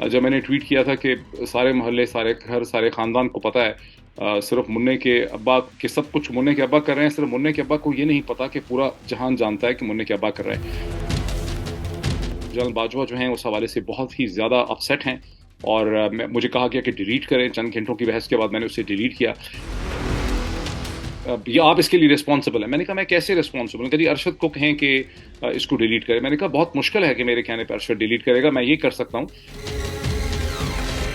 जब मैंने ट्वीट किया था कि सारे मोहल्ले, सारे घर, सारे खानदान को पता है, सिर्फ मुन्ने के अब्बा के सब कुछ मुन्ने के अब्बा कर रहे हैं, सिर्फ मुन्ने के अब्बा को ये नहीं पता कि पूरा जहान जानता है कि मुन्ने के अब्बा कर रहे हैं। जनरल बाजवा जो हैं उस हवाले से बहुत ही ज़्यादा अपसेट हैं और मुझे कहा गया कि डिलीट करें। चंद घंटों की बहस के बाद मैंने उसे डिलीट किया। ये आप इसके लिए रिस्पॉन्सिबल है। मैंने कहा मैं कैसे रिस्पॉन्सिबल हूँ? कभी अरशद को कहें कि इसको डिलीट करें। मैंने कहा बहुत मुश्किल है कि मेरे कहने पर अरशद डिलीट करेगा। मैं ये कर सकता हूँ,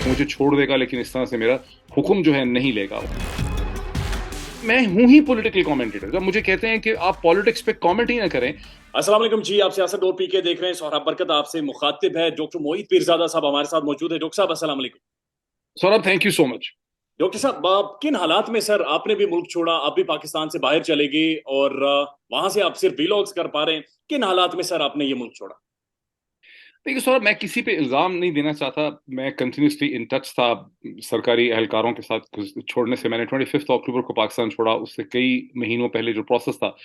मुझे छोड़ देगा, लेकिन इस तरह से मेरा हुक्म जो है नहीं लेगा। मैं हूं ही पॉलिटिकल कमेंटेटर। जब मुझे कहते हैं कि आप पॉलिटिक्स पे कमेंट ही ना करें। अस्सलाम वालेकुम जी। आप सियासत डोर पी के देख रहे हैं। सोहराब बरकत आपसे मुखातिब है। डॉक्टर मोहित पीरजादा साहब हमारे साथ मौजूद है। डॉक्टर साहब अस्सलाम वालेकुम। Saurabh, thank you so much. Doctor साहब, किन हालात में सर आपने भी मुल्क छोड़ा, आप भी पाकिस्तान से बाहर चले गए और वहां से आप सिर्फ वीलॉग्स कर पा रहे हैं, किन हालात में सर आपने ये मुल्क छोड़ा? देखिए सौरभ, मैं किसी पे इल्ज़ाम नहीं देना चाहता। मैं कंटिन्यूसली इन टच था सरकारी एहलकारों के साथ। छोड़ने से मैंने 25 अक्टूबर को पाकिस्तान छोड़ा। उससे कई महीनों पहले जो प्रोसेस था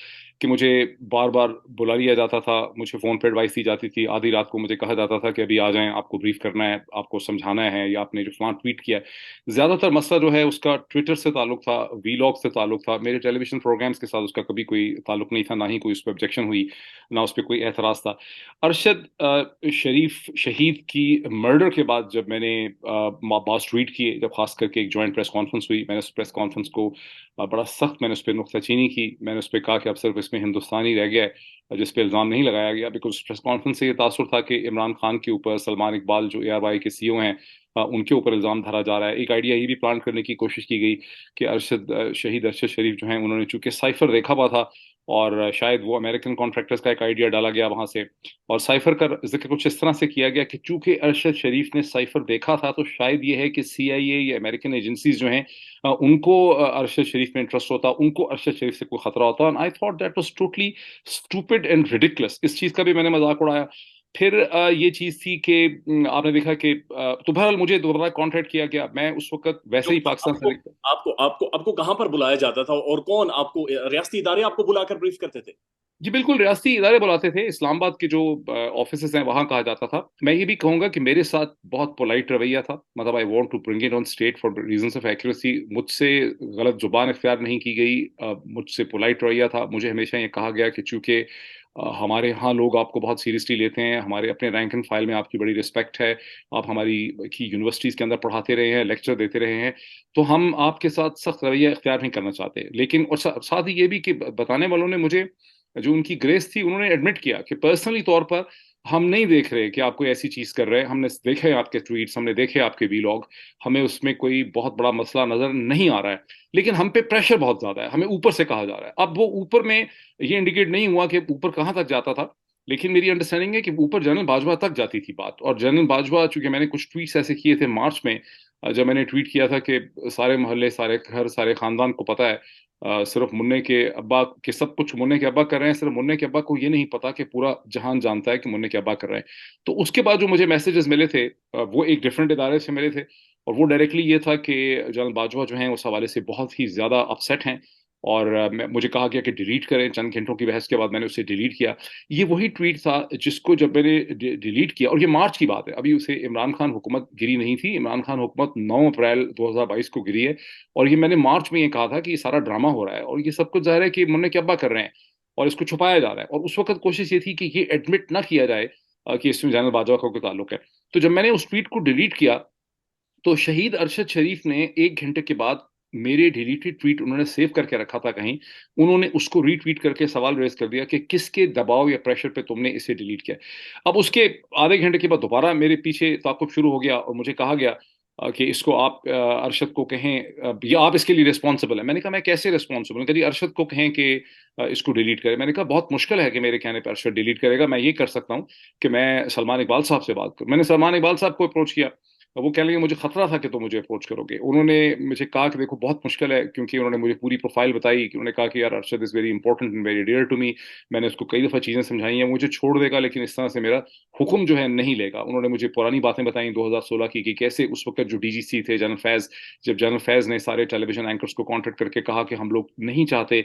कि मुझे बार बार बुला लिया जाता था, मुझे फ़ोन पर एडवाइस दी जाती थी, आधी रात को मुझे कहा जाता था कि अभी आ जाएं, आपको ब्रीफ करना है, आपको समझाना है, या आपने जो फलां ट्वीट किया है। ज़्यादातर मसला जो है उसका ट्विटर से ताल्लुक था, वीलॉग से ताल्लुक था। मेरे टेलीविजन प्रोग्राम्स के साथ उसका कभी कोई ताल्लुक नहीं था, ना ही कोई उस पर ऑब्जेक्शन हुई, ना उस पर कोई एतराज़ था। अरशद शरीफ शहीद की मर्डर के बाद जब मैंने बास ट्वीट किए, जब खास करके एक जॉइंट प्रेस कॉन्फ्रेंस हुई, मैंने उस प्रेस कॉन्फ्रेंस को बड़ा सख्त, मैंने उस पर नुक्ताचीनी की। मैंने उस पर कहा कि अब सिर्फ इसमें हिंदुस्तान ही रह गया है जिस पे इल्ज़ाम नहीं लगाया गया। बिकॉज प्रेस कॉन्फ्रेंस से ये तासुर था कि इमरान खान के ऊपर, सलमान इकबाल जो ARY के CEO हैं, उनके ऊपर इल्ज़ाम धरा जा रहा है। एक आइडिया ये भी प्लान करने की कोशिश की गई कि शहीद अरशद शरीफ जो हैं, उन्होंने चूंकि साइफर देखा हुआ था, और शायद वो अमेरिकन कॉन्ट्रैक्टर्स का एक आइडिया डाला गया वहां से, और साइफर का जिक्र कुछ इस तरह से किया गया कि चूंकि अरशद शरीफ ने साइफर देखा था, तो शायद ये है कि CIA या अमेरिकन एजेंसीज जो हैं, उनको अरशद शरीफ में इंटरेस्ट होता, उनको अरशद शरीफ से कोई खतरा होता। And I thought that was totally stupid and ridiculous. इस चीज का भी मैंने मजाक उड़ाया। फिर ये चीज थी कि आपने देखा कि तो बहरहाल मुझे दोबारा कॉन्ट्रैक्ट किया गया। मैं उस वक्त वैसे ही डॉक्टर साहब, पाकिस्तान आपको से। आपको आपको आपको कहां पर बुलाया जाता था और कौन आपको, रियासती इदारे आपको बुलाकर ब्रीफ करते थे? जी बिल्कुल, रियासती इदारे बुलाते थे। इस्लामाबाद के जो ऑफिस हैं वहां कहा जाता था। मैं ये भी कहूंगा कि मेरे साथ बहुत पोलाइट रवैया था। मतलब I want to bring it on state for reasons of accuracy. मुझसे गलत जुबान इख्तियार नहीं की गई, मुझसे पोलाइट रवैया था। मुझे हमेशा ये कहा गया कि चूंकि हमारे यहाँ लोग आपको बहुत सीरियसली लेते हैं, हमारे अपने रैंक एंड फाइल में आपकी बड़ी रिस्पेक्ट है, आप हमारी की यूनिवर्सिटीज़ के अंदर पढ़ाते रहे हैं, लेक्चर देते रहे हैं, तो हम आपके साथ सख्त रवैया इख्तियार नहीं करना चाहते। लेकिन और साथ ही ये भी कि बताने वालों ने मुझे, जो उनकी ग्रेस थी, उन्होंने एडमिट किया कि पर्सनली तौर पर हम नहीं देख रहे कि आप कोई ऐसी चीज कर रहे हैं। हमने देखे आपके ट्वीट्स, हमने देखे आपके वीलॉग, हमें उसमें कोई बहुत बड़ा मसला नजर नहीं आ रहा है, लेकिन हम पे प्रेशर बहुत ज्यादा है, हमें ऊपर से कहा जा रहा है। अब वो ऊपर में ये इंडिकेट नहीं हुआ कि ऊपर कहाँ तक जाता था, लेकिन मेरी अंडरस्टैंडिंग है कि ऊपर जनरल बाजवा तक जाती थी बात। और जनरल बाजवा, चूंकि मैंने कुछ ट्वीट्स ऐसे किए थे मार्च में, जब मैंने ट्वीट किया था कि सारे मोहल्ले, सारे घर, सारे खानदान को पता है, सिर्फ मुन्ने के अब्बा के सब कुछ मुन्ने के अब्बा कर रहे हैं, सिर्फ मुन्ने के अब्बा को ये नहीं पता कि पूरा जहान जानता है कि मुन्ने के अब्बा कर रहे हैं। तो उसके बाद जो मुझे मैसेजेस मिले थे, वो एक डिफरेंट इदारे से मिले थे, और वो डायरेक्टली ये था कि जनरल बाजवा जो हैं उस हवाले से बहुत ही ज्यादा अपसेट हैं, और मुझे कहा गया कि डिलीट करें। चंद घंटों की बहस के बाद मैंने उसे डिलीट किया। ये वही ट्वीट था जिसको जब मैंने डिलीट किया, और ये मार्च की बात है, अभी उसे इमरान खान हुकूमत गिरी नहीं थी। इमरान खान हुकूमत 9 अप्रैल 2022 को गिरी है, और ये मैंने मार्च में ये कहा था कि ये सारा ड्रामा हो रहा है, और ये सब कुछ जाहिर है कि मुन्ने के अब्बा कर रहे हैं, और इसको छुपाया जा रहा है। और उस वक्त कोशिश ये थी कि ये एडमिट ना किया जाए कि इसमें जनरल बाजवा का कोई ताल्लुक है। तो जब मैंने उस ट्वीट को डिलीट किया, तो शहीद अरशद शरीफ ने 1 घंटे के बाद मेरे डिलीटेड ट्वीट उन्होंने सेव करके रखा था कहीं, उन्होंने उसको रीट्वीट करके सवाल रेज कर दिया कि किसके दबाव या प्रेशर पे तुमने इसे डिलीट किया। अब उसके आधे घंटे के बाद दोबारा मेरे पीछे ताकुब शुरू हो गया, और मुझे कहा गया कि इसको आप अरशद को कहें, या आप इसके लिए रिस्पॉन्सिबल है। मैंने कहा मैं कैसे रिस्पॉन्सिबल हूँ? कभी अरशद को कहें कि इसको डिलीट करें। मैंने कहा बहुत मुश्किल है कि मेरे कहने पर अरशद डिलीट करेगा। मैं ये कर सकता हूँ कि मैं सलमान इकबाल साहब से बात करूँ। मैंने सलमान इकबाल साहब को अप्रोच किया। वो कहने लगे मुझे खतरा था कि तुम मुझे अप्रोच करोगे। उन्होंने मुझे कहा कि देखो बहुत मुश्किल है, क्योंकि उन्होंने मुझे पूरी प्रोफाइल बताई कि उन्होंने कहा कि यार Arshad is very important and very dear to me. मैंने उसको कई दफ़ा चीज़ें समझाई हैं, मुझे छोड़ देगा लेकिन इस तरह से मेरा हुक्म जो है नहीं लेगा। उन्होंने मुझे पुरानी बातें बताई 2016 की, कि कैसे उस वक्त जो डीजीसी थे जनरल फैज, जब जनरल फैज ने सारे टेलीविजन एंकर्स को कॉन्टेक्ट करके कहा कि हम लोग नहीं चाहते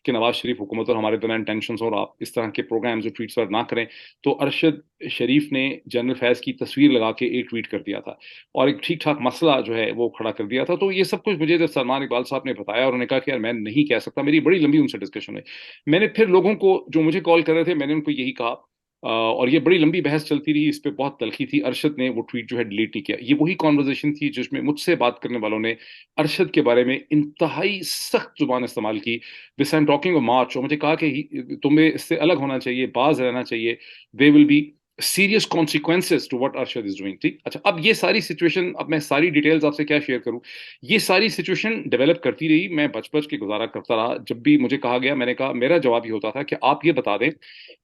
कि नवाज शरीफ हुकूमत और हमारे दरमियान टेंशन और आप इस तरह के प्रोग्राम्स और ट्वीट्स पर ना करें, तो अरशद शरीफ ने जनरल फैज की तस्वीर लगा के एक ट्वीट कर दिया था और एक ठीक ठाक मसला जो है वो खड़ा कर दिया था। तो ये सब कुछ मुझे जब सलमान इकबाल साहब ने बताया और उन्होंने कहा कि यार मैं नहीं कह सकता, मेरी बड़ी लंबी उनसे डिस्कशन हुई। मैंने फिर लोगों को जो मुझे कॉल कर रहे थे मैंने उनको यही कहा, और ये बड़ी लंबी बहस चलती रही, इस पे बहुत तलखी थी। अरशद ने वो ट्वीट जो है डिलीट नहीं किया। ये वही कॉन्वर्जेशन थी जिसमें मुझसे बात करने वालों ने अरशद के बारे में इंतहाई सख्त जुबान इस्तेमाल की। This I am talking of March, और मुझे कहा कि तुम्हें इससे अलग होना चाहिए, बाज रहना चाहिए, they will be serious consequences to what Arshad is doing. ठीक, अच्छा, अब ये सारी सिचुएशन, अब मैं सारी डिटेल्स आपसे क्या शेयर करूं। ये सारी सिचुएशन डेवलप करती रही, मैं बच बच के गुजारा करता रहा। जब भी मुझे कहा गया, मैंने कहा, मेरा जवाब ये होता था कि आप ये बता दें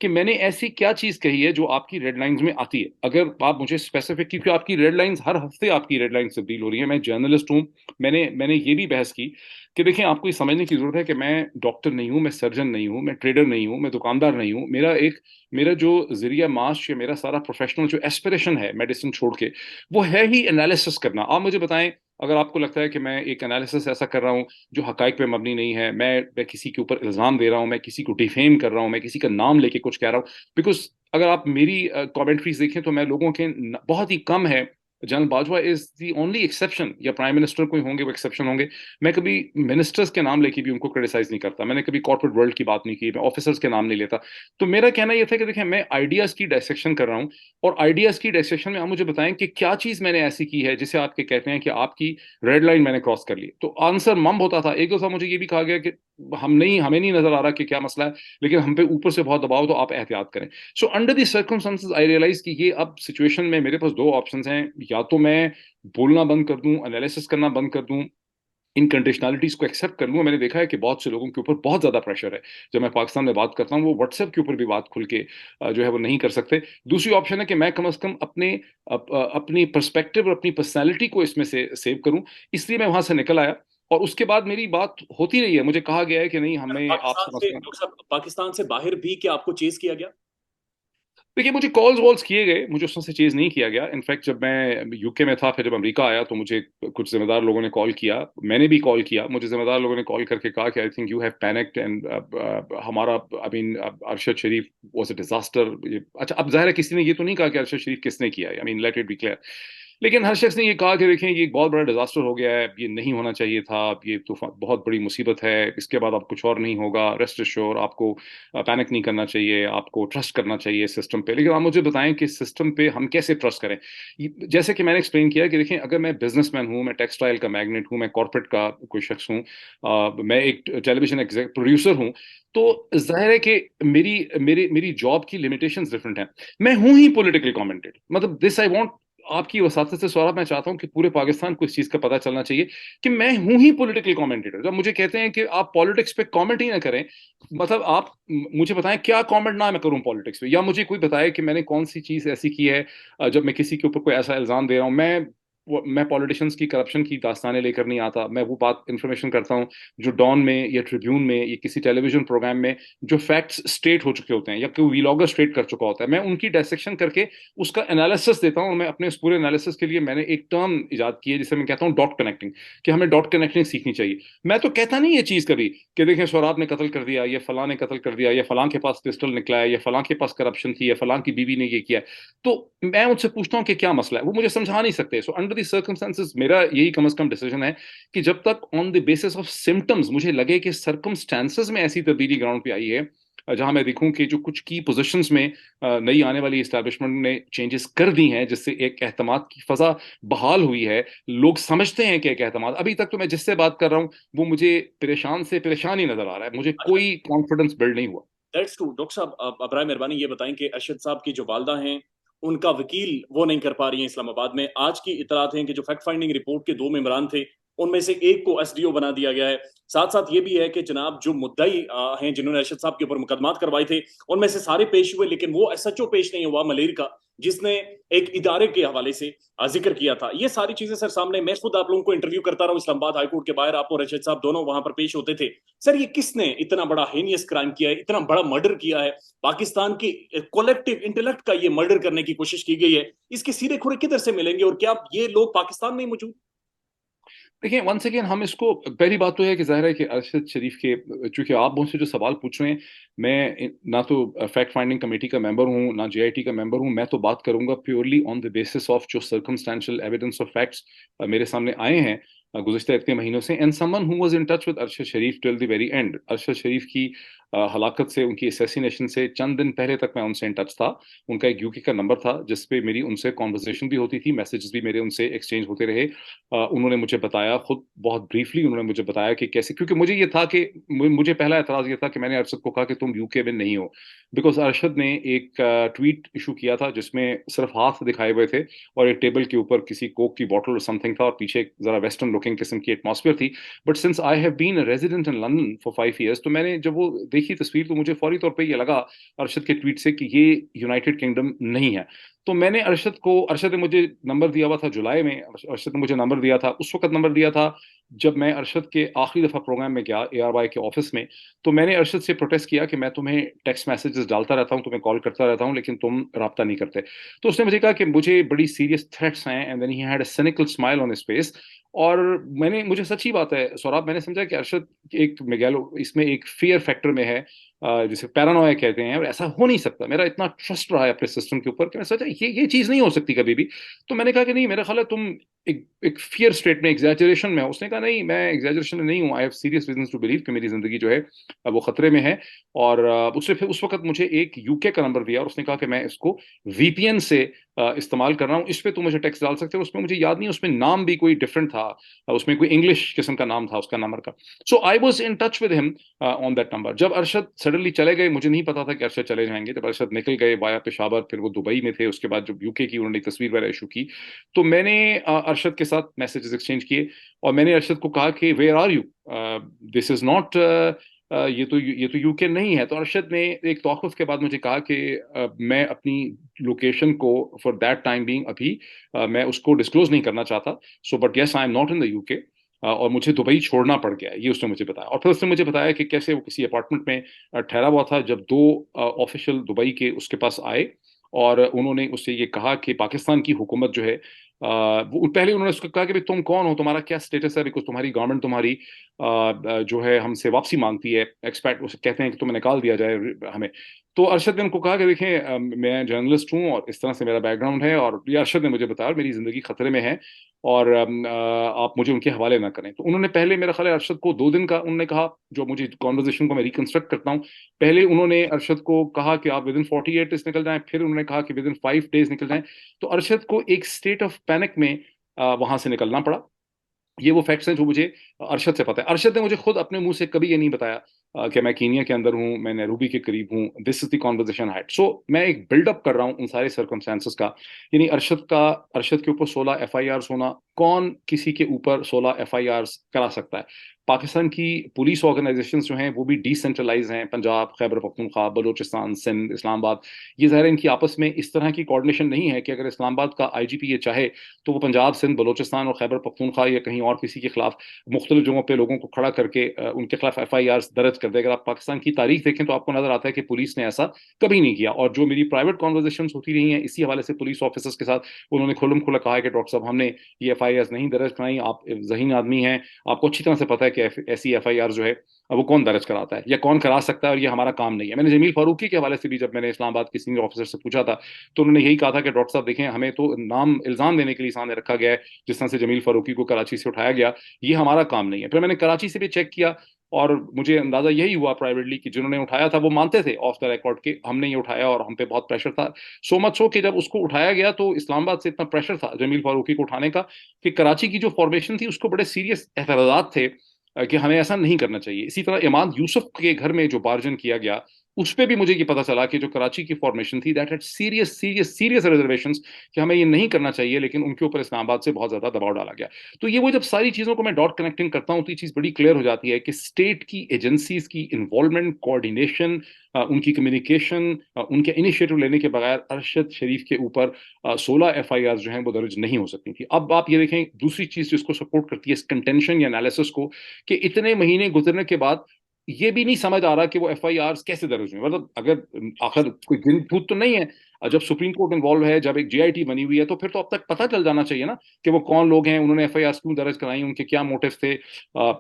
कि मैंने ऐसी क्या चीज कही है जो आपकी रेड लाइंस में आती है। अगर आप मुझे स्पेसिफिक, क्योंकि आपकी रेड लाइंस हर हफ्ते आपकी रेड लाइंस तब्दील हो रही है, मैं जर्नलिस्ट हूं। मैंने ये भी बहस की कि देखिए आपको ये समझने की जरूरत है कि मैं डॉक्टर नहीं हूं, मैं सर्जन नहीं हूं, मैं ट्रेडर नहीं हूं, मैं दुकानदार नहीं हूं। मेरा जो जरिया माश या मेरा सारा प्रोफेशनल जो एस्पिरेशन है मेडिसिन छोड़ के, वो है ही एनालिसिस करना। आप मुझे बताएं, अगर आपको लगता है कि मैं एक एनालिसिस ऐसा कर रहा हूं जो हकाइक पे मबनी नहीं है, मैं किसी के ऊपर इल्जाम दे रहा हूं, मैं किसी को डिफेम कर रहा हूं, मैं किसी का नाम लेके कुछ कह रहा हूं, बिकॉज अगर आप मेरी कमेंट्रीज देखें तो मैं लोगों के बहुत ही कम है। General Bajwa is the only exception, या प्राइम मिनिस्टर कोई होंगे वो एक्सेप्शन होंगे। मैं कभी मिनिस्टर्स के नाम लेके भी उनको क्रिटिसाइज नहीं करता, मैंने कभी कॉर्पोरेट वर्ल्ड की बात नहीं की, मैं ऑफिसर्स के नाम नहीं लेता। तो मेरा कहना यह था कि देखिए मैं आइडियाज की डायसेक्शन कर रहा हूँ, और आइडियाज की डायसेक्शन में आप मुझे बताएं कि क्या चीज मैंने ऐसी की है जिसे आपके कहते हैं कि आपकी रेड लाइन मैंने क्रॉस कर ली। तो आंसर मम होता था। एक दो दफा मुझे ये भी कहा गया कि हमें नहीं नजर आ रहा कि क्या मसला है, लेकिन हम पे ऊपर से बहुत दबाव, तो आप एहतियात करें। So under the circumstances I realise कि ये अब सिचुएशन में मेरे पास दो ऑप्शंस हैं, या तो मैं बोलना बंद कर दूं, एनालिसिस करना बंद कर दूं, इन कंडीशनलिटीज को एक्सेप्ट कर लूं। मैंने देखा है कि बहुत से लोगों के ऊपर बहुत ज्यादा प्रेशर है, जब मैं पाकिस्तान में बात करता हूं वो व्हाट्सएप के ऊपर भी बात खुल के जो है वो नहीं कर सकते। दूसरी ऑप्शन है कि मैं कम से कम अपनी पर्सपेक्टिव और अपनी पर्सनैलिटी को इसमें से सेव करूं। इसलिए मैं वहां से निकल आया, और उसके बाद मेरी बात होती रही है। मुझे कहा गया है कि नहीं, हमें आप पाकिस्तान से, समझते हैं। डॉक्टर साहब, पाकिस्तान से बाहर भी क्या आपको चेज किया गया? देखिए मुझे कॉल्स वॉल्स किए गए, मुझे उसमें से चीज नहीं किया गया। इनफैक्ट जब मैं यूके में था, फिर जब अमेरिका आया तो मुझे कुछ जिम्मेदार लोगों ने कॉल किया, मैंने भी कॉल किया। मुझे जिम्मेदार लोगों ने कॉल करके कहा कि I think you have panicked and हमारा, I mean, Arshad Sharif was a disaster. अच्छा, अब जाहिर है किसी ने ये तो नहीं कहा कि अरशद शरीफ किसने किया है, I mean let it be clear. लेकिन हर शख्स ने ये कहा कि देखें ये एक बहुत बड़ा डिजास्टर हो गया है, ये नहीं होना चाहिए था, ये तूफान बहुत बड़ी मुसीबत है, इसके बाद अब कुछ और नहीं होगा, रेस्ट एश्योर, आपको पैनिक नहीं करना चाहिए, आपको ट्रस्ट करना चाहिए सिस्टम पे। लेकिन आप मुझे बताएं कि सिस्टम पे हम कैसे ट्रस्ट करें। जैसे कि मैंने एक्सप्लेन किया कि देखें, अगर मैं बिजनेसमैन हूं, मैं टेक्सटाइल का मैग्नेट हूं, मैं कॉर्पोरेट का कोई शख्स हूं, मैं एक टेलीविजन प्रोड्यूसर हूं, तो जाहिर है कि मेरी मेरी मेरी जॉब की लिमिटेशंस डिफरेंट हैं। मैं हूं ही पॉलिटिकली कमेंटेड, मतलब दिस आई वांट, आपकी वसातत से सवाल मैं चाहता हूं कि पूरे पाकिस्तान को इस चीज का पता चलना चाहिए कि मैं हूं ही पॉलिटिकल कमेंटेटर। जब मुझे कहते हैं कि आप पॉलिटिक्स पे कमेंट ही ना करें, मतलब आप मुझे बताएं क्या कमेंट ना मैं करूं पॉलिटिक्स पे, या मुझे कोई बताए कि मैंने कौन सी चीज ऐसी की है जब मैं किसी के ऊपर कोई ऐसा इल्जाम दे रहा हूं। मैं पॉलिटिशियंस की करप्शन की दास्तानें लेकर नहीं आता, मैं वो बात इंफॉर्मेशन करता हूं जो डॉन में या ट्रिब्यून में या किसी टेलीविजन प्रोग्राम में जो फैक्ट्स स्टेट हो चुके होते हैं या कोई वीलॉगर स्टेट कर चुका होता है, मैं उनकी डायसेक्शन करके उसका एनालिसिस देता हूं। और मैं अपने इस पूरे एनालिसिस के लिए मैंने एक टर्म इजाद की है जिसे मैं कहता हूं डॉट कनेक्टिंग, कि हमें डॉट कनेक्टिंग सीखनी चाहिए। मैं तो कहता नहीं ये चीज कभी कि देखें सोहराब ने कत्ल कर दिया, या फलां ने कत्ल कर दिया, या फलां के पास पिस्टल निकला है, या फलां के पास करप्शन थी, या फलां की बीवी ने ये किया। तो मैं उनसे पूछता हूं कि क्या मसला है, वो मुझे समझा नहीं सकते। सो अंडर द सर्कमस्टांसेस मेरा यही कम से कम डिसीजन है कि जब तक on the basis of symptoms मुझे लगे कि सर्कमस्टांसेस में ऐसी तब्दीली ग्राउंड पे आई है जहां मैं देखूं कि जो कुछ की पोजीशंस में नई आने वाली इस्टेब्लिशमेंट ने चेंजेस कर दी हैं, जिससे एक एहतमाद की फजा बहाल हुई है, लोग समझते हैं कि एक एहतमाद, अभी तक तो मैं जिससे बात कर रहा हूं वो मुझे परेशान से परेशान ही नजर आ रहा है, मुझे अच्छा, कोई कॉन्फिडेंस बिल्ड नहीं हुआ। That's true. डॉक्टर साहब, आप बराए मेहरबानी ये बताएं कि अरशद साहब की जो वालदा हैं, उनका वकील वो नहीं कर पा रही हैं इस्लामाबाद में। आज की इतलात हैं कि जो फैक्ट फाइंडिंग रिपोर्ट के दो मेंबरान थे उनमें से एक को एसडीओ बना दिया गया है। साथ साथ ये भी है कि जनाब जो मुद्दाई हैं जिन्होंने अरशद साहब के ऊपर मुकदमात करवाए थे, उनमें से सारे पेश हुए, लेकिन वो एसएचओ पेश नहीं हुआ मलेर का, जिसने एक इदारे के हवाले से जिक्र किया था। ये सारी चीजें सर सामने, मैं खुद आप लोगों को इंटरव्यू करता रहा हूँ इस्लामाबाद हाईकोर्ट के बाहर, आप और रशीद साहब दोनों वहां पर पेश होते थे। सर ये किसने इतना बड़ा हेनियस क्राइम किया है, इतना बड़ा मर्डर किया है, पाकिस्तान की कलेक्टिव इंटेलेक्ट का ये मर्डर करने की कोशिश की गई है, इसके सीधे खुरे किधर से मिलेंगे, और क्या ये लोग पाकिस्तान में ही मौजूद? देखिए, वंस अगेन हम इसको, पहली बात तो है कि जाहिर है कि अरशद शरीफ के, चूंकि आप मुझसे जो सवाल पूछ रहे हैं, मैं ना तो फैक्ट फाइंडिंग कमेटी का मेंबर हूं ना जेआईटी का मेंबर हूं। मैं तो बात करूंगा purely on the basis of जो सर्कमस्टेंशियल एविडेंस और फैक्ट्स मेरे सामने आए हैं गुज़िश्ता इतने महीनों से, and someone who was in touch with Arshad Sharif till the very end. Arshad Sharif की हलाकत से, उनकी असैसिनेशन से चंद दिन पहले तक मैं उनसे इन टच था। उनका एक यूके का नंबर था जिस पे मेरी उनसे कॉन्वर्सेशन भी होती थी, मैसेजेस भी मेरे उनसे एक्सचेंज होते रहे। उन्होंने मुझे बताया, खुद बहुत ब्रीफली उन्होंने मुझे बताया कि कैसे, क्योंकि मुझे ये था कि मुझे पहला एतराज ये था कि मैंने अरशद को कहा कि तुम यूके में नहीं हो, बिकॉज अरशद ने एक ट्वीट इशू किया था जिसमें सिर्फ हाथ दिखाए हुए थे और एक टेबल के ऊपर किसी कोक की बॉटल और समथिंग था और पीछे एक जरा वेस्टर्न लुकिंग किस्म की एटमॉस्फेयर थी। But since I have been resident in London for 5 years, तो मैंने जब वो देखी तस्वीर तो मुझे फौरी तौर पर यह लगा अरशद के ट्वीट से कि ये यूनाइटेड किंगडम नहीं है। तो मैंने अरशद ने मुझे नंबर दिया हुआ था जुलाई में, अरशद ने मुझे नंबर दिया था, उस वक्त नंबर दिया था जब मैं अरशद के आखिरी दफा प्रोग्राम में गया ARY के ऑफिस में। तो मैंने अरशद से प्रोटेस्ट किया कि मैं तुम्हें टेक्स्ट मैसेजेस डालता रहता हूं, तुम्हें कॉल करता रहता हूं, लेकिन तुम राब्ता नहीं करते। तो उसने मुझे कहा कि मुझे बड़ी सीरियस थ्रेट्स हैं, and then he had a cynical smile on his face. और मुझे सच्ची बात है सौरभ, मैंने समझा कि अरशद एक मेगैलो इसमें एक फियर फैक्टर में है, जिसे पैरानोया कहते हैं, और ऐसा हो नहीं सकता। मेरा इतना ट्रस्ट रहा है अपने सिस्टम के ऊपर कि मैं सोचा ये चीज नहीं हो सकती कभी भी। तो मैंने कहा कि नहीं, मेरा ख्याल है तुम एक फियर स्टेट में, एग्जैजरेशन में हो। उसने कहा नहीं, मैं एग्जैजरेशन में नहीं हूँ, I have serious reasons to believe कि मेरी जिंदगी जो है वो खतरे में है। और उसने फिर उस वक्त मुझे एक यूके का नंबर दिया और उसने कहा कि मैं इसको VPN से इस्तेमाल कर रहा हूँ, इस पे तुम मुझे टेक्स्ट डाल सकते हो। उसमें मुझे याद नहीं, उसमें नाम भी कोई डिफरेंट था, उसमें कोई इंग्लिश किस्म का नाम था उसका नंबर का। So I was in touch with him on that number. जब अरशद सडनली चले गए, मुझे नहीं पता था कि अरशद चले जाएंगे, जब अरशद निकल गए वाया पेशावर, फिर वो दुबई में थे, उसके बाद जब यूके की उन्होंने तस्वीर वगैरह इशू की, तो मैंने अरशद के साथ मैसेजेस एक्सचेंज किए और मैंने अरशद को कहा कि where are you, this is not, ये तो यूके नहीं है। तो अरशद ने एक तौक़ुफ़ के बाद मुझे कहा कि मैं अपनी लोकेशन को फॉर दैट टाइम बीइंग अभी मैं उसको डिस्क्लोज नहीं करना चाहता, so but yes I am not in the UK, और मुझे दुबई छोड़ना पड़ गया है, ये उसने मुझे बताया। और फिर उसने मुझे बताया कि कैसे वो किसी अपार्टमेंट में ठहरा हुआ था जब दो ऑफिशियल दुबई के उसके पास आए और उन्होंने उससे ये कहा कि पाकिस्तान की हुकूमत जो है, वो पहले उन्होंने उसको कहा कि भाई तुम कौन हो, तुम्हारा क्या स्टेटस है, बिकॉज तुम्हारी गवर्नमेंट तुम्हारी जो है हमसे वापसी मांगती है, एक्सपैट उसे कहते हैं कि तुम्हें निकाल दिया जाए हमें। तो अरशद ने उनको कहा कि देखें, मैं जर्नलिस्ट हूँ और इस तरह से मेरा बैकग्राउंड है, और ये अरशद ने मुझे बताया, और मेरी जिंदगी खतरे में है, और आप मुझे उनके हवाले ना करें। तो उन्होंने पहले, मेरा ख्याल है अरशद को 2 दिन का उन्होंने कहा, जो मुझे कॉन्वर्जेशन को मैं रिकंस्ट्रक्ट करता हूँ, पहले उन्होंने अरशद को कहा कि आप विद इन 48 निकल जाएं, फिर उन्होंने कहा कि विद इन 5 days निकल जाएं। तो अरशद को एक स्टेट ऑफ पैनिक में वहां से निकलना पड़ा। ये वो फैक्ट्स हैं जो मुझे अरशद से पता है। अरशद ने मुझे खुद अपने मुंह से कभी ये नहीं बताया कि मैं कीनिया के अंदर हूँ, मैं नैरोबी के करीब हूँ। This is the conversation height. So मैं एक बिल्डअप कर रहा हूँ उन सारे सर्कमस्टांसेस का। यानी अरशद के ऊपर 16 FIRs होना, कौन किसी के ऊपर 16 FIRs करा सकता है? पाकिस्तान की पुलिस ऑर्गेनाइजेशंस जो हैं वो भी डिसेंट्रलाइज हैं, पंजाब, खैबर पख्तूनख्वा, बलूचिस्तान, सिंध, इस्लामाबाद। ये ज़ाहिर है इनकी आपस में इस तरह की कोऑर्डिनेशन नहीं है कि अगर इस्लामाबाद का IGP ये चाहे तो वो पंजाब, सिंध, बलूचिस्तान और खैबर पख्तूनख्वा या कहीं और किसी के खिलाफ मुख्तलिफ जगहों पर लोगों को खड़ा करके उनके खिलाफ FIRs दर्ज कर दे। अगर आप पाकिस्तान की तारीख देखें तो आपको नजर आता है कि पुलिस ने ऐसा कभी नहीं किया। और जो मेरी प्राइवेट कॉन्वर्जेशन होती रही हैं इसी हवाले से पुलिस ऑफिसर्स के साथ, उन्होंने खुल्लम खुला कहा है कि डॉक्टर साहब, हमने ये FIRs नहीं दर्ज कराई, आप जहीन आदमी हैं, आपको अच्छी तरह से पता है कि ऐसी FIR जो है वो कौन दर्ज कराता है या कौन करा सकता है, और ये हमारा काम नहीं है। मैंने जमील फारूकी के हवाले से भी, जब मैंने इस्लामाबाद के सीनियर ऑफिसर से पूछा था, तो उन्होंने यही कहा था कि डॉक्टर साहब देखें, हमें तो नाम इल्जाम देने के लिए सामने रखा गया है, जिस तरह से जमील फारूकी को कराची से उठाया गया, ये हमारा काम नहीं है। फिर मैंने कराची से भी चेक किया और मुझे अंदाजा यही हुआ प्राइवेटली कि जिन्होंने उठाया था वो मानते थे ऑफ द रिकॉर्ड के हमने ये उठाया और हम पे बहुत प्रेशर था। सो मच सो कि जब उसको उठाया गया तो इस्लामाबाद से इतना प्रेशर था जमील फारूकी को उठाने का कि कराची की जो फॉर्मेशन थी उसको बड़े सीरियस एतराजात थे कि हमें ऐसा नहीं करना चाहिए। इसी तरह इमाद यूसुफ के घर में जो बार्जन किया गया उस पे भी मुझे ये पता चला कि जो कराची की फॉर्मेशन थी that had serious serious serious reservations कि हमें ये नहीं करना चाहिए, लेकिन उनके ऊपर इस्लामाबाद से बहुत ज्यादा दबाव डाला गया। तो ये वो जब सारी चीजों को मैं डॉट कनेक्टिंग करता हूँ तो ये चीज बड़ी क्लियर हो जाती है कि स्टेट की एजेंसीज की इन्वॉल्वमेंट, कोऑर्डिनेशन, उनकी कम्युनिकेशन, उनके इनिशिएटिव लेने के बगैर अरशद शरीफ के ऊपर 16 FIR जो हैं वो दर्ज नहीं हो सकती थी। अब आप ये देखें दूसरी चीज जिसको सपोर्ट करती है इस कंटेंशन या एनालिसिस को, कि इतने महीने गुजरने के बाद ये भी नहीं समझ आ रहा कि वो FIR कैसे दर्ज हुए। मतलब अगर आखिर कोई गिन भूत तो नहीं है, जब सुप्रीम कोर्ट इन्वॉल्व है, जब एक JIT बनी हुई है, तो फिर तो अब तक पता चल जाना चाहिए ना कि वो कौन लोग हैं, उन्होंने FIR क्यों दर्ज कराई, उनके क्या मोटिव थे।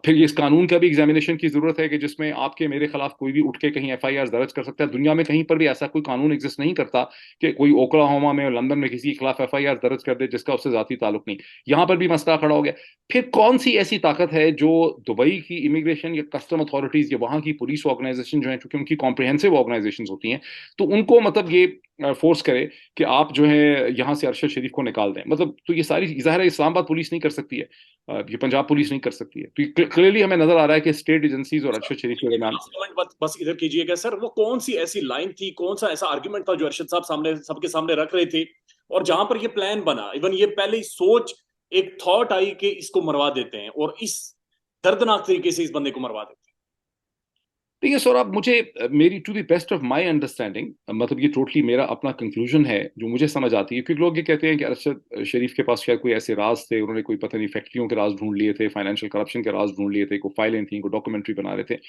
फिर इस कानून का भी एग्जामिनेशन की जरूरत है कि जिसमें आपके मेरे खिलाफ कोई भी उठ के कहीं FIR दर्ज कर सकता है। दुनिया में कहीं पर भी ऐसा कोई कानून एग्जिस्ट नहीं करता कि कोई ओक्लाहोमा में और लंदन में किसी के खिलाफ FIR दर्ज कर दे जिसका उससे जाती ताल्लुक नहीं। यहां पर भी मसला खड़ा हो गया। फिर कौन सी ऐसी ताकत है जो दुबई की इमिग्रेशन या कस्टम अथॉरिटीज या वहां की पुलिस ऑर्गेनाइजेशन जो है, क्योंकि उनकी कॉम्प्रिहेंसिव ऑर्गेनाइजेशन होती हैं, तो उनको मतलब ये फोर्स करे कि आप जो है यहाँ से अरशद शरीफ को निकाल दें। मतलब तो ये सारी ज़ाहिर है इस्लामाबाद पुलिस नहीं कर सकती है, ये पंजाब पुलिस नहीं कर सकती है। तो ये क्लियरली हमें नजर आ रहा है कि स्टेट एजेंसीज और अरशद शरीफ के दरमियान। कमेंट बस इधर कीजिएगा सर, वो कौन सी ऐसी लाइन थी, कौन सा ऐसा आर्ग्यूमेंट था जो अरशद साहब सामने सबके सामने रख रहे थे, और जहां पर ये प्लान बना, इवन ये पहले ही सोच, एक थॉट आई कि इसको मरवा देते हैं और इस दर्दनाक तरीके से इस बंदे को मरवा देते देखिए सौरभ, मुझे मेरी to the best of my understanding, मतलब ये टोटली मेरा अपना कंक्लूजन है जो मुझे समझ आती है, क्योंकि लोग ये कहते हैं कि अरशद शरीफ के पास शायद कोई ऐसे राज थे, उन्होंने कोई पता नहीं फैक्ट्रियों के राज ढूंढ लिए थे, फाइनेंशियल करप्शन के राज ढूंढ लिए थे, कोई फाइलें थी, कोई डॉक्यूमेंट्री बना रहे थे।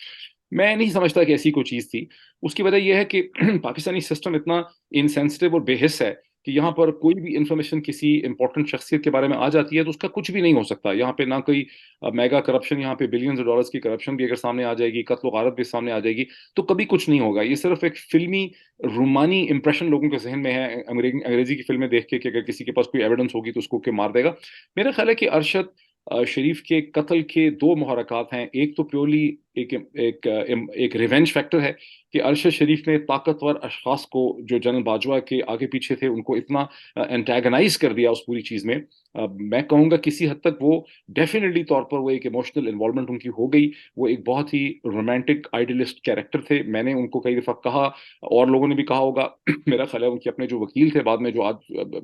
मैं नहीं समझता कि ऐसी कोई चीज थी। उसकी वजह यह है कि पाकिस्तानी सिस्टम इतना इनसेंसिटिव और बेहिस है कि यहाँ पर कोई भी इंफॉर्मेशन किसी इंपॉर्टेंट शख्सियत के बारे में आ जाती है तो उसका कुछ भी नहीं हो सकता। यहाँ पे ना कोई मेगा करप्शन, यहाँ पे बिलियंस ऑफ डॉलर्स की करप्शन भी अगर सामने आ जाएगी, कत्ल गारत भी सामने आ जाएगी, तो कभी कुछ नहीं होगा। ये सिर्फ एक फिल्मी रूमानी इंप्रेशन लोगों के जहन में है अंग्रेजी की फिल्में देख के कि अगर किसी के पास कोई एविडेंस होगी तो उसको के मार देगा। मेरा ख्याल है कि अरशद शरीफ के कत्ल के दो मुहरकात हैं। एक तो प्योरली एक रिवेंज फैक्टर है कि अरशद शरीफ ने ताकतवर अशखास को जो जनरल बाजवा के आगे पीछे थे उनको इतना एंटेगनाइज कर दिया उस पूरी चीज में। मैं कहूँगा किसी हद तक वो डेफिनेटली तौर पर वो एक इमोशनल इन्वॉल्वमेंट उनकी हो गई। वो एक बहुत ही रोमांटिक आइडियलिस्ट कैरेक्टर थे। मैंने उनको कई दफा कहा, और लोगों ने भी कहा होगा। मेरा ख्याल है उनके अपने जो वकील थे बाद में, जो आज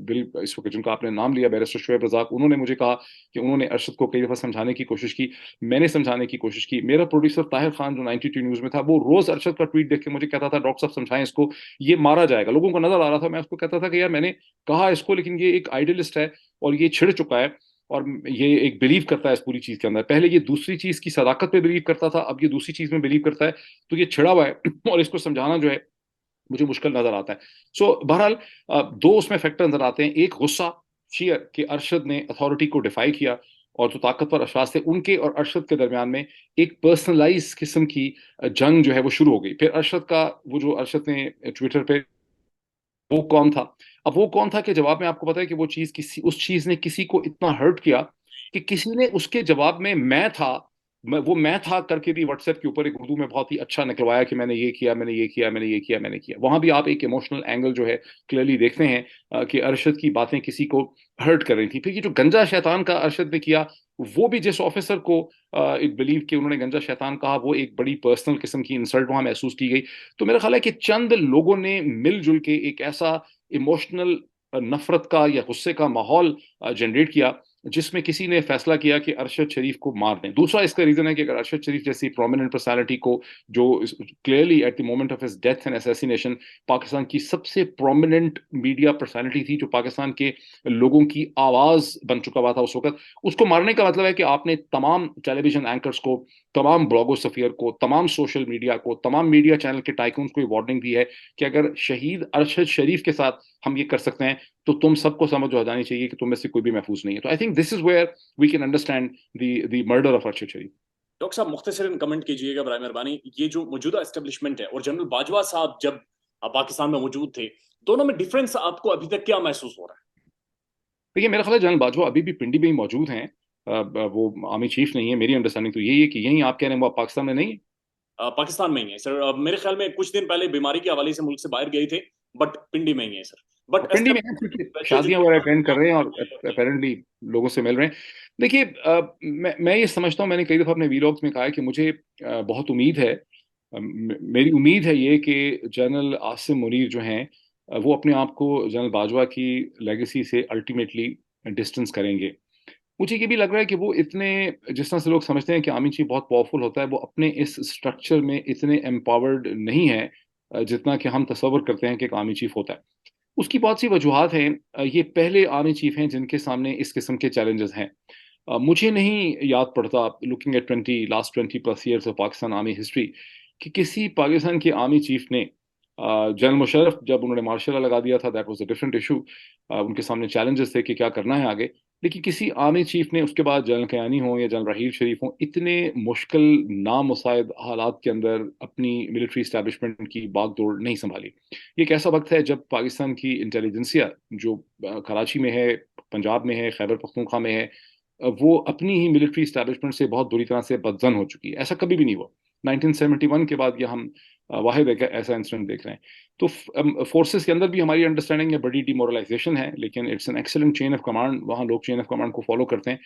बिल इस वक्त जिनका आपने नाम लिया, बैरिस्टर शोएब रजाक, उन्होंने मुझे कहा कि उन्होंने अरशद को कई दफा समझाने की कोशिश की, मैंने समझाने की कोशिश की। मेरा प्रोड्यूसर ताहिर खान जो 92 न्यूज में था, वो रोज अरशद का ट्वीट देख के मुझे कहता था डॉक्टर साहब समझाएं इसको, ये मारा जाएगा। लोगों को नजर आ रहा था। मैं उसको कहता था कि यार मैंने कहा इसको, लेकिन ये एक आइडियलिस्ट है और ये छिड़ चुका है और ये एक बिलीव करता है इस पूरी चीज के अंदर। पहले ये दूसरी चीज की सदाकत पे बिलीव करता था, अब ये दूसरी चीज में बिलीव करता है। तो ये छिड़ा हुआ है और इसको समझाना जो है मुझे मुश्किल नजर आता है। बहरहाल दो उसमें फैक्टर नजर आते हैं। एक गुस्सा शेयर कि अरशद ने अथॉरिटी को डिफाई किया, और जो ताकतवर अशखास थे उनके और अरशद के दरमियान में एक पर्सनलाइज किस्म की जंग जो है वो शुरू हो गई। फिर अरशद का वो जो अरशद ने ट्विटर पे, वो कौन था? अब वो कौन था कि जवाब में आपको पता है कि वो चीज किसी उस चीज ने किसी को इतना हर्ट किया कि किसी ने उसके जवाब में मैं था, मैं था करके भी व्हाट्सएप के ऊपर एक उर्दू में बहुत ही अच्छा निकलवाया कि मैंने ये किया, मैंने ये किया, मैंने ये किया, मैंने किया। वहां भी आप एक इमोशनल एंगल जो है क्लियरली देखते हैं कि अरशद की बातें किसी को हर्ट कर रही थी। फिर ये जो गंजा शैतान का अरशद ने किया, वो भी जिस ऑफिसर को एक बिलीव कि उन्होंने गंजा शैतान कहा, वो एक बड़ी पर्सनल किस्म की इंसल्ट वहां महसूस की गई। तो मेरा ख्याल है कि चंद लोगों ने मिलजुल के एक ऐसा इमोशनल नफरत का या गुस्से का माहौल जनरेट किया जिसमें किसी ने फैसला किया कि अरशद शरीफ को मार दें। दूसरा इसका रीजन है कि अगर अरशद शरीफ जैसी प्रोमिनेंट पर्सनालिटी को, जो clearly at the moment of his death and assassination Pakistan की सबसे प्रोमिनेंट मीडिया पर्सनालिटी थी, जो पाकिस्तान के लोगों की आवाज बन चुका हुआ था उस वक्त, उसको मारने का मतलब है कि आपने तमाम टेलीविजन एंकर्स को, तमाम ब्लॉगोस्फियर को, तमाम सोशल मीडिया को, तमाम मीडिया चैनल के टाइकून्स को वार्निंग दी है कि अगर शहीद अरशद शरीफ के साथ हम ये कर सकते हैं तो तुम सबको समझ हो जानी चाहिए कि तुम में से कोई भी महफूज नहीं है। तो I think this is where we can understand the murder of Arshad Sharif. Doctor साहब मुख्तसरन कमेंट कीजिएगा बराए मेहरबानी, ये जो मौजूदा एस्टेब्लिशमेंट है और जनरल बाजवा साहब जब पाकिस्तान में मौजूद थे, दोनों में डिफरेंस आपको अभी तक क्या महसूस हो रहा है? देखिए मेरा ख्याल है जनरल बाजवा अभी भी पिंडी में ही मौजूद हैं। वो आर्मी चीफ नहीं है। मेरी अंडरस्टैंडिंग तो यही है कि यही आप कह रहे हैं वो पाकिस्तान में नहीं है। पाकिस्तान में ही है सर। मेरे ख्याल में कुछ दिन पहले बीमारी के हवाले से मुल्क से बाहर गए थे, बट पिंडी में ही है सर। बट पिंडी में है क्योंकि शादियां वगैरह अटेंड कर रहे हैं और अपेरेंटली लोगों से मिल रहे हैं। देखिए मैं ये समझता हूँ, मैंने कई दफा अपने वीलॉग्स में कहा है कि मुझे बहुत उम्मीद है मेरी उम्मीद है ये कि जनरल आसिम मुनीर जो हैं वो अपने आप को जनरल बाजवा की लेगेसी से अल्टीमेटली डिस्टेंस करेंगे। मुझे ये भी लग रहा है कि वो इतने, जिस तरह से लोग समझते हैं कि आर्मी चीफ बहुत पावरफुल होता है, वो अपने इस स्ट्रक्चर में इतने एम्पावर्ड नहीं है जितना कि हम तसव्वुर करते हैं कि एक आर्मी चीफ होता है। उसकी बहुत सी वजूहात हैं। ये पहले आर्मी चीफ हैं जिनके सामने इस किस्म के चैलेंजेस हैं। मुझे नहीं याद पड़ता, looking at 20+ years of Pakistan army history, कि किसी पाकिस्तान के आर्मी चीफ ने, जनरल मुशर्रफ जब उन्होंने मार्शल लॉ लगा दिया था, that was a different issue, उनके सामने चैलेंजेस थे कि क्या करना है आगे। लेकिन किसी आर्मी चीफ ने उसके बाद, जनरल कयानी हो या जनरल राहील शरीफ हो, इतने मुश्किल नामुसाइद हालात के अंदर अपनी मिलिट्री इस्टेब्लिशमेंट की बागडोर नहीं संभाली। ये एक ऐसा वक्त है जब पाकिस्तान की इंटेलिजेंसिया जो कराची में है, पंजाब में है, खैबर पख्तूनख्वा में है, वो अपनी ही मिलिट्री इस्टेब्लिशमेंट से बहुत बुरी तरह से बदजन हो चुकी है। ऐसा कभी भी नहीं हुआ। 1971 के बाद ये हम वाहिद एक ऐसा इंसिडेंट देख रहे हैं। तो फोर्सेस के अंदर भी हमारी अंडरस्टैंडिंग है, बड़ी डिमोरलाइजेशन है, लेकिन it's an excellent chain of command. वहाँ लोग चेन ऑफ कमांड को फॉलो करते हैं।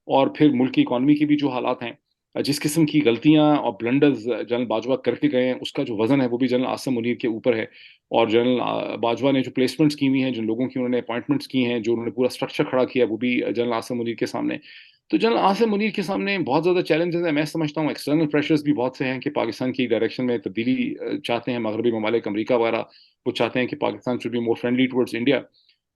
और फिर मुल्क की इकॉनमी की भी जो हालात हैं, जिस किस्म की गलतियां और ब्लंडर्स जनरल बाजवा करके गए हैं, उसका जो वजन है वो भी जनरल आसिम मुनीर के ऊपर है। और जनरल बाजवा ने जो प्लेसमेंट्स की हुई हैं, जिन लोगों की उन्होंने अपॉइंटमेंट्स की हैं, जो उन्होंने पूरा स्ट्रक्चर खड़ा किया है, वो भी जनरल आसिम मुनीर के सामने। तो जनरल आसिम मुनीर के सामने बहुत ज़्यादा चैलेंजेस हैं। मैं समझता हूँ एक्सटर्नल प्रेशर्स भी बहुत से हैं कि पाकिस्तान की डायरेक्शन में तब्दीली चाहते हैं मगरबी ममालिक, अमरीका वगैरह। वो चाहते हैं कि Pakistan should be more friendly towards India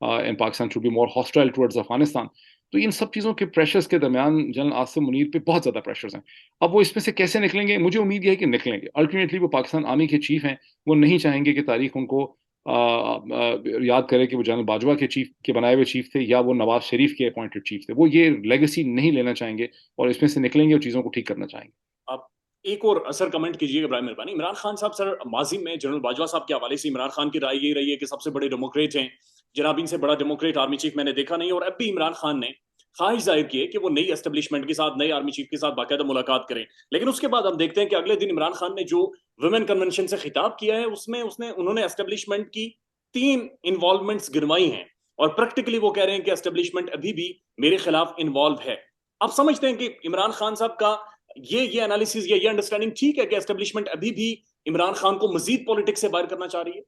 and Pakistan should be more hostile towards Afghanistan. तो इन सब चीज़ों के प्रेशर्स के दरमियान जनरल आसिम मुनीर पे बहुत ज़्यादा प्रेशर्स हैं। अब वो इसमें से कैसे निकलेंगे, मुझे उम्मीद है कि निकलेंगे। अल्टीमेटली वो पाकिस्तान आर्मी के चीफ हैं। वो नहीं चाहेंगे कि तारीख उनको याद करे कि वो जनरल बाजवा के चीफ के बनाए हुए चीफ थे या वो नवाज शरीफ के अपॉइंटेड चीफ थे। वो ये लेगेसी नहीं लेना चाहेंगे और इसमें से निकलेंगे और चीज़ों को ठीक करना चाहेंगे। आप एक और असर कमेंट कीजिएगा इब्राहिम मेहरबानी। इमरान खान साहब, सर माजी में जनरल बाजवा साहब के हवाले से इमरान खान की राय ये रही है कि सबसे बड़े डेमोक्रेट हैं, जनाब इनसे बड़ा डेमोक्रेट आर्मी चीफ मैंने देखा नहीं। और अब भी इमरान खान ने ख्वाहिश जाहिर की है कि वो नई एस्टेब्लिशमेंट के साथ, नए आर्मी चीफ के साथ बाकायदा मुलाकात करें। लेकिन उसके बाद हम देखते हैं कि अगले दिन इमरान खान ने जो वुमेन कन्वेंशन से खिताब किया है, उसमें उसने उन्होंने एस्टेब्लिशमेंट की 3 इन्वॉल्वमेंट्स गिनवाई हैं। और प्रैक्टिकली वो कह रहे हैं कि एस्टेब्लिशमेंट अभी भी मेरे खिलाफ इन्वॉल्व है। आप समझते हैं कि इमरान खान साहब का ये एनालिसिस या ये अंडरस्टैंडिंग ठीक है कि एस्टेब्लिशमेंट अभी भी इमरान खान को मजीद पॉलिटिक्स से बाहर करना चाह रही है?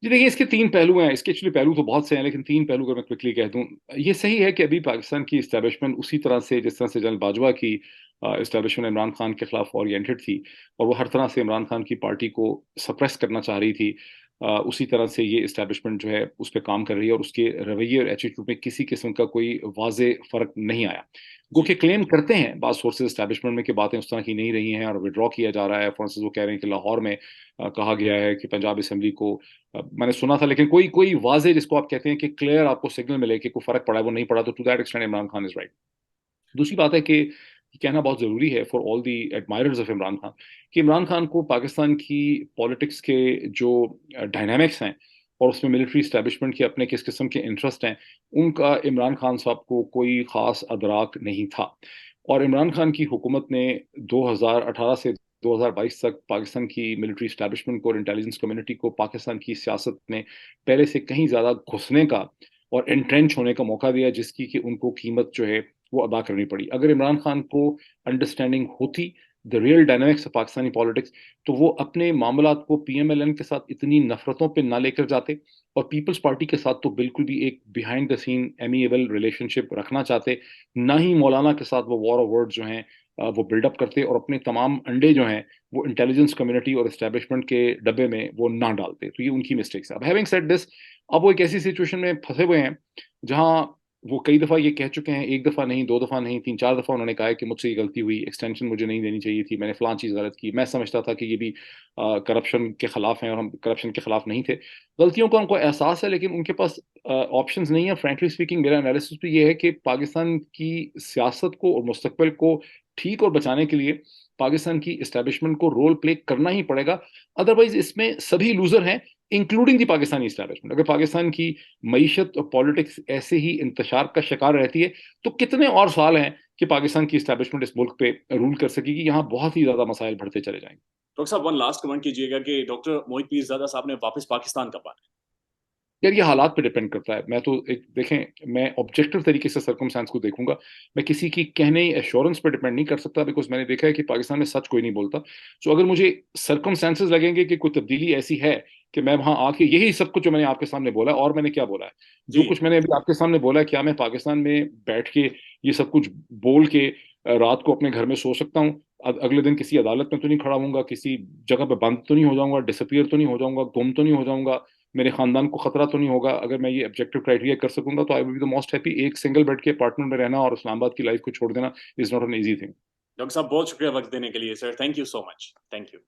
जी देखिए, इसके तीन पहलू हैं। इसके एक्चुअली पहलू तो बहुत से हैं, लेकिन तीन पहलू अगर मैं क्विकली कह दूं, ये सही है कि अभी पाकिस्तान की इस्टेब्लिशमेंट उसी तरह से, जिस तरह से जनरल बाजवा की इस्टेब्लिशमेंट इमरान खान के खिलाफ ओरिएंटेड थी और वो हर तरह से इमरान खान की पार्टी को सप्रेस करना चाह रही थी, उसी तरह से ये इस्टेब्लिशमेंट जो है उस पर काम कर रही है और उसके रवैये और एटीट्यूड में किसी किस्म का कोई वाजे फर्क नहीं आया। गो जी। के क्लेम करते हैं बाद सोर्सेज इस्टेब्लिशमेंट में कि बातें उस तरह की नहीं रही हैं और विड्रॉ किया जा रहा है। फॉर इंस्टेंस वो कह रहे हैं कि लाहौर में कहा गया है कि पंजाब असेंबली को, मैंने सुना था, लेकिन कोई कोई वाजे जिसको आप कहते हैं कि क्लियर आपको सिग्नल मिले कि कोई फर्क पड़ा है, वो नहीं पड़ा। तो to that extent Imran Khan is right. दूसरी बात है कि ये कहना बहुत जरूरी है for all the admirers of Imran Khan कि इमरान खान को पाकिस्तान की पॉलिटिक्स के जो डायनामिक्स हैं और उसमें मिलिट्री इस्टेब्लिशमेंट के अपने किस किस्म के इंटरेस्ट हैं, उनका इमरान खान साहब को कोई खास अदराक नहीं था। और इमरान खान की हुकूमत ने 2018 से 2022 तक पाकिस्तान की मिलिट्री इस्टेब्लिशमेंट को और इंटेलिजेंस कम्युनिटी को पाकिस्तान की सियासत में पहले से कहीं ज़्यादा घुसने का और एंट्रेंच होने का मौका दिया, जिसकी कि उनको कीमत जो है वो अदा करनी पड़ी। अगर इमरान खान को अंडरस्टैंडिंग होती the real dynamics of Pakistani politics, तो वो अपने मामलात को पीएमएलएन के साथ इतनी नफरतों पे ना लेकर जाते और पीपल्स पार्टी के साथ तो बिल्कुल भी एक behind the scene amiable relationship रखना चाहते। ना ही मौलाना के साथ वो वॉर ऑफ वर्ड्स जो हैं वो बिल्डअप करते और अपने तमाम अंडे जो हैं वो इंटेलिजेंस कम्युनिटी और एस्टेब्लिशमेंट के डब्बे में वो ना डालते। तो ये उनकी मिस्टेक्स है। अब हैविंग सेड दिस, अब वो एक ऐसी सिचुएशन में फंसे हुए हैं जहां वो कई दफा ये कह चुके हैं, एक दफा नहीं, दो दफा नहीं, तीन चार दफा उन्होंने कहा है कि मुझसे ये गलती हुई, एक्सटेंशन मुझे नहीं देनी चाहिए थी, मैंने फलां चीज गलत की, मैं समझता था कि ये भी करप्शन के खिलाफ हैं और हम करप्शन के खिलाफ नहीं थे। गलतियों का उनको एहसास है, लेकिन उनके पास ऑप्शंस नहीं है। फ्रैंकली स्पीकिंग, मेरा एनालिसिस भी ये है कि पाकिस्तान की सियासत को और मुस्तकबिल को ठीक और बचाने के लिए पाकिस्तान की इस्टेब्लिशमेंट को रोल प्ले करना ही पड़ेगा। अदरवाइज इसमें सभी लूजर हैं, इंक्लूडिंग दी पाकिस्तानी इस्टेब्लिशमेंट। अगर पाकिस्तान की मईशत और पॉलिटिक्स ऐसे ही इंतशार का शिकार रहती है, तो कितने और साल हैं कि पाकिस्तान की इस्टेब्लिशमेंट इस मुल्क पे रूल कर सकेगी। यहाँ बहुत ही ज्यादा मसाइल बढ़ते चले जाएंगे। डॉक्टर साहब, वन लास्ट कमेंट कीजिएगा कि डॉक्टर मोहित पीरजादा साहब ने वापस पाकिस्तान कब आना यार ये हालात पे डिपेंड करता है। मैं तो एक देखें, मैं ऑब्जेक्टिव तरीके से सर्कमस्टेंस को देखूंगा। मैं किसी की कहने एश्योरेंस पे डिपेंड नहीं कर सकता, बिकॉज मैंने देखा है कि पाकिस्तान में सच कोई नहीं बोलता। सो अगर मुझे सर्कमस्टेंसेस लगेंगे कि कोई तब्दीली ऐसी है कि मैं वहां आके यही सब कुछ जो मैंने आपके सामने बोला है, और मैंने क्या बोला है, जो जी। कुछ मैंने अभी आपके सामने बोला है, क्या मैं पाकिस्तान में बैठ के ये सब कुछ बोल के रात को अपने घर में सो सकता हूँ? अगले दिन किसी अदालत में तो नहीं खड़ा होऊंगा, किसी जगह पे बंद तो नहीं हो जाऊंगा, डिसअपियर तो नहीं हो जाऊंगा, गुम तो नहीं हो जाऊंगा, मेरे खानदान को खतरा तो नहीं होगा? अगर मैं ये ऑब्जेक्टिव क्राइटेरिया कर सकूंगा तो I will be the most happy. एक सिंगल बेड के अपार्टमेंट में रहना और इस्लामाबाद की लाइफ को छोड़ देना is not an easy thing. Doctor साहब बहुत शुक्रिया वक्त देने के लिए sir, thank you so much, thank you.